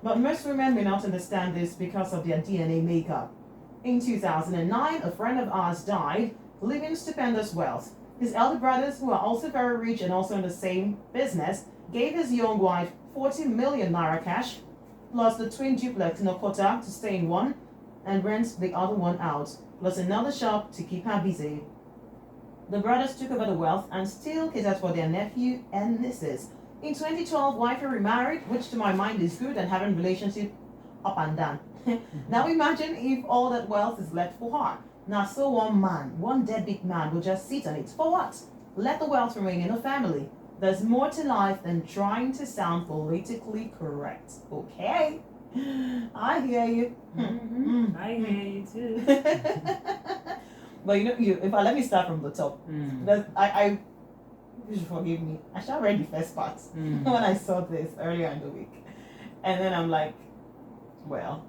But most women may not understand this because of their DNA makeup. In 2009, a friend of ours died, leaving stupendous wealth. His elder brothers, who are also very rich and also in the same business, gave his young wife 40 million naira cash, plus the twin duplex in Okota to stay in one and rent the other one out, plus another shop to keep her busy. The brothers took over the wealth and still catered for their nephew and nieces. In 2012, wifey remarried, which to my mind is good, and having relationship up and down. Now imagine if all that wealth is left for her. Now, so one deadbeat man will just sit on it. For what? Let the wealth remain in the family. There's more to life than trying to sound politically correct. Okay? I hear you. I hear you too. But if I let me start from the top, I you should forgive me. I should have read the first part when I saw this earlier in the week, and then I'm like, well,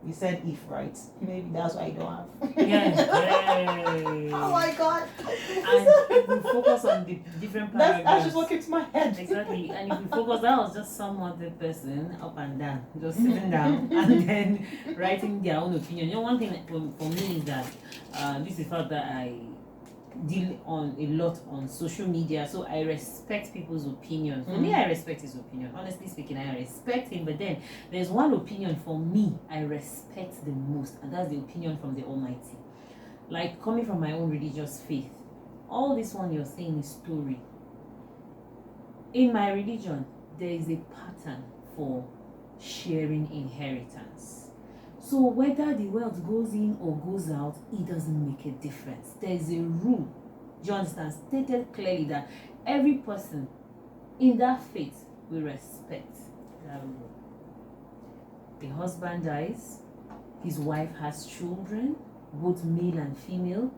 you said if, right? Maybe that's why you don't have. Yeah. Oh my god. And if we focus on the different paragraphs. That's just what came to my head. Exactly. And if we focus, that was just some other person up and down, just sitting down and then writing their own opinion. One thing for me is that this is the fact that I deal on a lot on social media, so I respect people's opinion. For me, I respect his opinion. Honestly speaking, I respect him, but then there's one opinion for me I respect the most, and that's the opinion from the Almighty. Like, coming from my own religious faith, all this one you're saying is story. In my religion, there is a pattern for sharing inheritance. So whether the wealth goes in or goes out, it doesn't make a difference. There is a rule, do you understand, stated clearly that every person in that faith will respect that rule. The husband dies, his wife has children, both male and female,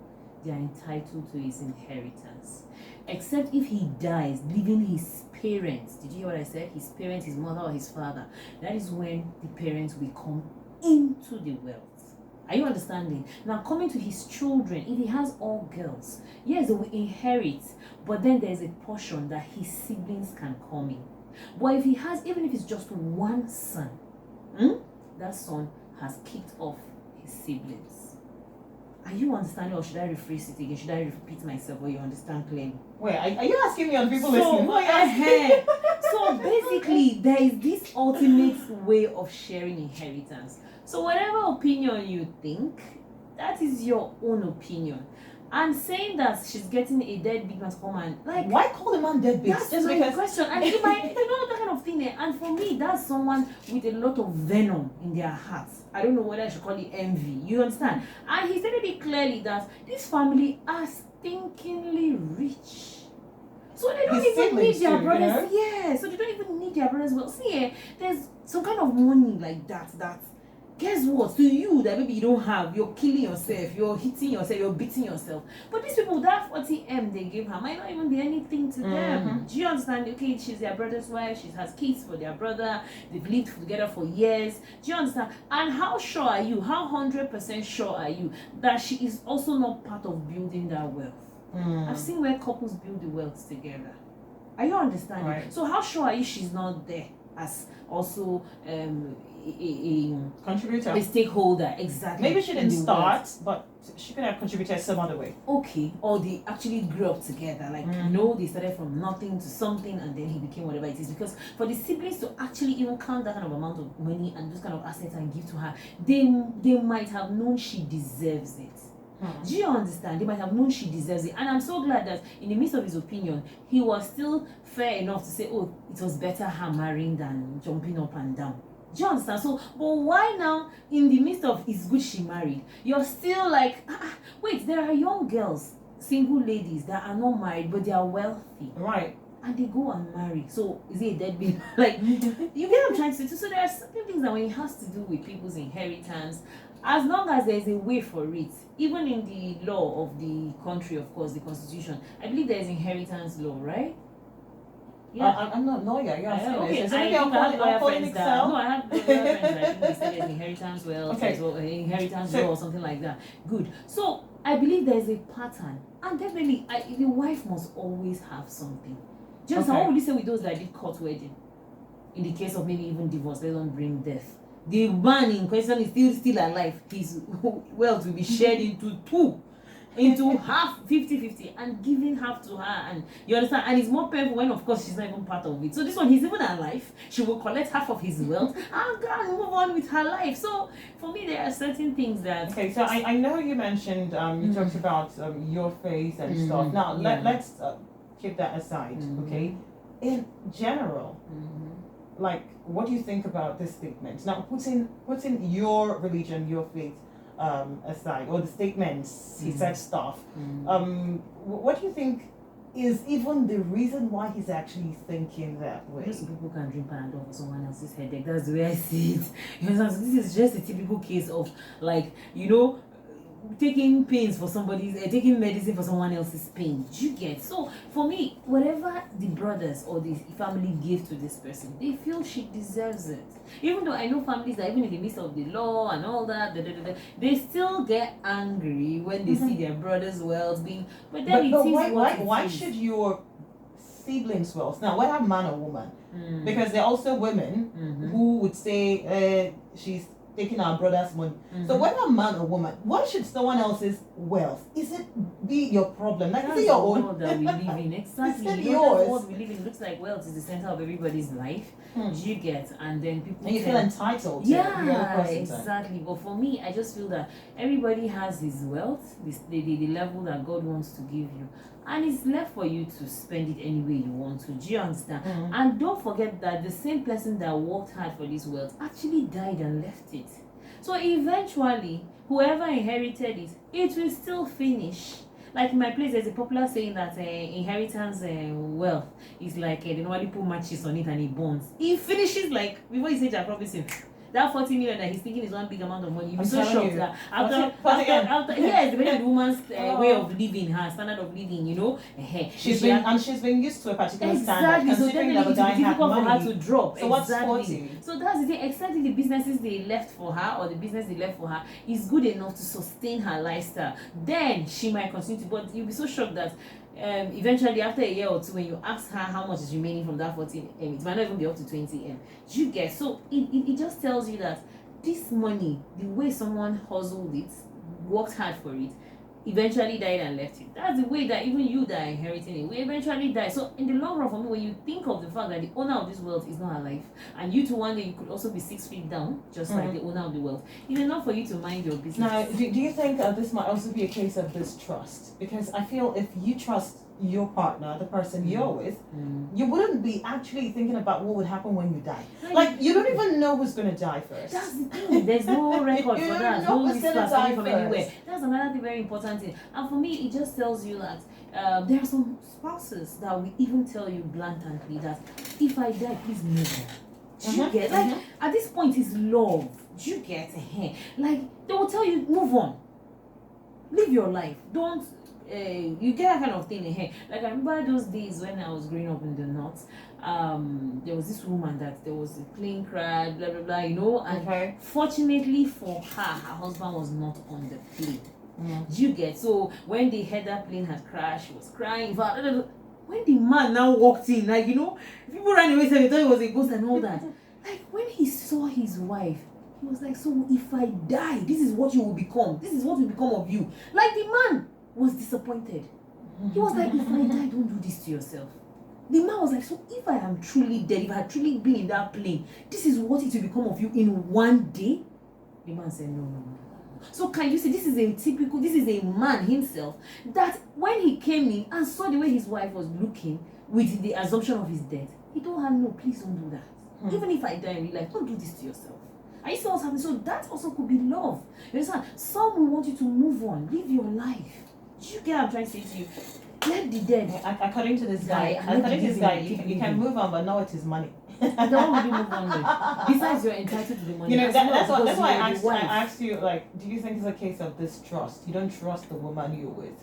they are entitled to his inheritance. Except if he dies, leaving his parents. Did you hear what I said? His parents, his mother or his father. That is when the parents will come into the wealth. Are you understanding? Now, coming to his children, if he has all girls, yes, they will inherit, but then there's a portion that his siblings can come in. But if he has, even if it's just one son, that son has kicked off his siblings. Are you understanding, or should I rephrase it again? Should I repeat myself, or you understand clearly? Wait, are you asking me on people listening? So basically, there is this ultimate way of sharing inheritance. So whatever opinion you think, that is your own opinion. And saying that she's getting a deadbeat man to come and why call the man deadbeat? That's just my question. And you might that kind of thing. And for me, that's someone with a lot of venom in their hearts. I don't know whether I should call it envy. You understand? And he said it clearly that this family are stinkingly rich. So they don't even need their brothers. Yeah, so they don't even need their brothers. Well, see, there's some kind of money like that. Guess what? To you, that maybe you don't have, you're killing yourself, you're hitting yourself, you're beating yourself. But these people, that 40M they give her might not even be anything to them. Do you understand? Okay, she's their brother's wife, she has kids for their brother, they've lived together for years. Do you understand? And how sure are you, how 100% sure are you that she is also not part of building that wealth? I've seen where couples build the wealth together. Are you understanding? Right. So how sure are you she's not there as also a contributor, a stakeholder? Exactly. Maybe she didn't start, but she could have contributed some other way. Okay, or they actually grew up together, like they started from nothing to something, and then he became whatever it is. Because for the siblings to actually even count that kind of amount of money and those kind of assets and give to her, they might have known she deserves it. Do you understand? They might have known she deserves it. And I'm so glad that in the midst of his opinion, he was still fair enough to say, oh, it was better her marrying than jumping up and down. Do you understand? So, but why now, in the midst of it's good she married, you're still like, wait, there are young girls, single ladies that are not married, but they are wealthy. Right. And they go and marry. So, is it a deadbeat? Like, you get what I'm trying to say? So, there are certain things that when it has to do with people's inheritance, as long as there is a way for it, even in the law of the country, of course, the constitution, I believe there is inheritance law, right? Yeah, I'm not lawyer. Yeah, okay. I have lawyer friends that I have lawyer friends that I think they say there's inheritance wealth, inheritance law or something like that. Good. So I believe there's a pattern, and definitely, the wife must always have something. Just how would you say with those that did court wedding? in the case of maybe even divorce, let alone bring death, the man in question is still alive. His wealth will be shared into half, 50-50, and giving half to her, and you understand, and it's more painful when of course she's not even part of it. So this one, he's even alive, she will collect half of his wealth and go and move on with her life. So for me, there are certain things that Okay, so I know you mentioned you talked about your faith and stuff. Now let's keep that aside, okay? In general, like, what do you think about this statement? Now, putting your religion, your faith aside, or the statements he said stuff. What do you think is even the reason why he's actually thinking that way? Most people can drink Panadol for someone else's headache. That's the way I see it. You know, this is just a typical case of, like, you know, taking pains for somebody's taking medicine for someone else's pain. Do you get? So for me, whatever the brothers or the family give to this person, they feel she deserves it. Even though I know families that even in the midst of the law and all that, they still get angry when they see their brother's wealth being. But then why should your siblings' wealth? Now, whether man or woman, because there are also women who would say she's taking our brother's money. So whether man or woman, why should someone else's wealth? Is it be your problem? Like, is it your own? World that we live in. Exactly. Is it You know, yours? the world we live in looks like wealth is the center of everybody's life. Do you get? And then people And you feel entitled to the other person. exactly. But for me, I just feel that everybody has his wealth, the level that God wants to give you. And it's left for you to spend it any way you want to. Do you understand? And don't forget that the same person that worked hard for this wealth actually died and left it. So eventually, whoever inherited it, it will still finish. Like in my place, there's a popular saying that inheritance wealth is like they normally put matches on it and it burns. It finishes like before you say Jack Robinson. That 40 million that he's thinking is one big amount of money. You'll be so shocked that after yes, depending on the woman's way of living, her standard of living, you know. She's been used to a particular standard. So definitely it will be difficult for her to drop. So what's 40? So that's the thing. Except if the businesses they left for her or the business they left for her is good enough to sustain her lifestyle, then she might continue to. But you'll be so shocked that eventually after a year or two, when you ask her how much is remaining from that 14 it might not even be up to 20 you get. So it just tells you that this money, the way someone hustled it, worked hard for it, eventually died and left it. That's the way that even you that are inheriting it will eventually die. So in the long run, for me, when you think of the fact that the owner of this wealth is not alive, and you too one day you could also be 6 feet down, just like the owner of the wealth, it's enough for you to mind your business. Now, do you think this might also be a case of distrust? Because I feel if you trust your partner, the person you're with, you wouldn't be actually thinking about what would happen when you die. Like, you don't even know who's going to die first. That's the thing. There's no record for that. No list coming from anywhere. That's another thing, very important thing. And for me, it just tells you that there are some spouses that will even tell you blatantly that if I die, please move on. Do you get? Like, at this point, it's love. Do you get? Like, they will tell you, move on. Live your life. Don't you get that kind of thing. Like, I remember those days when I was growing up in the north. There was this woman that there was a plane crash, blah blah blah, you know, and fortunately for her husband was not on the plane. Do you get? So when they heard that plane had crashed, she was crying. When the man now walked in, like, you know, people ran away saying they thought it was a ghost and all that. Like, when he saw his wife, he was like, so if I die, this is what you will become. This is what will become of you. Like, the man was disappointed. He was like, if I die, don't do this to yourself. The man was like, so if I am truly dead, if I had truly been in that plane, this is what it will become of you in one day? The man said, no. So can you see, this is a man himself that when he came in and saw the way his wife was looking with the assumption of his death, he told her, no, please don't do that. Even if I die in real life, don't do this to yourself. And you see what's happening? So that also could be love. You understand? Some will want you to move on, live your life. Do you get what I'm trying to say to you? Let the dead. According to this guy, you can move on, but now it is money. Then what will you move on with? Besides, you're entitled to the money. You know, that's why I asked you, like, do you think it's a case of distrust? You don't trust the woman you're with.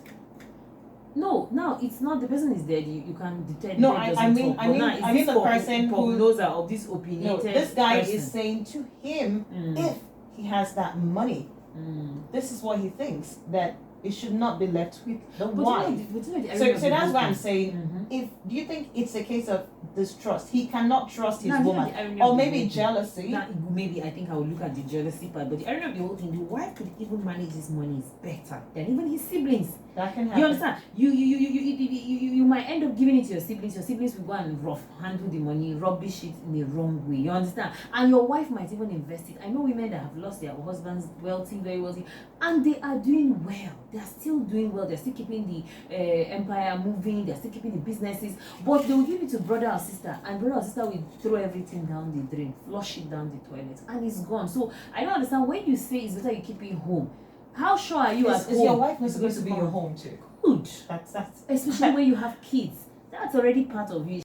No, now it's not the person is dead. You can detect. No, I mean the person who knows that of this opinionated. No, this guy person is saying to him, if he has that money, this is what he thinks, that it should not be left with the But wife. So that's why I'm saying, if do you think it's a case of distrust? He cannot trust his woman, or maybe jealousy. Maybe I think I would look at the jealousy part. But the irony of the whole thing, the wife could even manage his money better than even his siblings. That can happen. You understand? You might end up giving it to your siblings. Your siblings will go and handle the money, rubbish it in the wrong way. You understand? And your wife might even invest it. I know women that have lost their husbands, wealthy, very wealthy, and they are doing well. They are still doing well. They're still keeping the empire moving. They're still keeping the businesses. But they will give it to brother or sister, and brother or sister will throw everything down the drain, flush it down the toilet, and it's gone. So I don't understand when you say it's better you keep it home. How sure are you at home? Is your wife not supposed to be your home too? Good. That's Especially when you have kids. That's already part of you.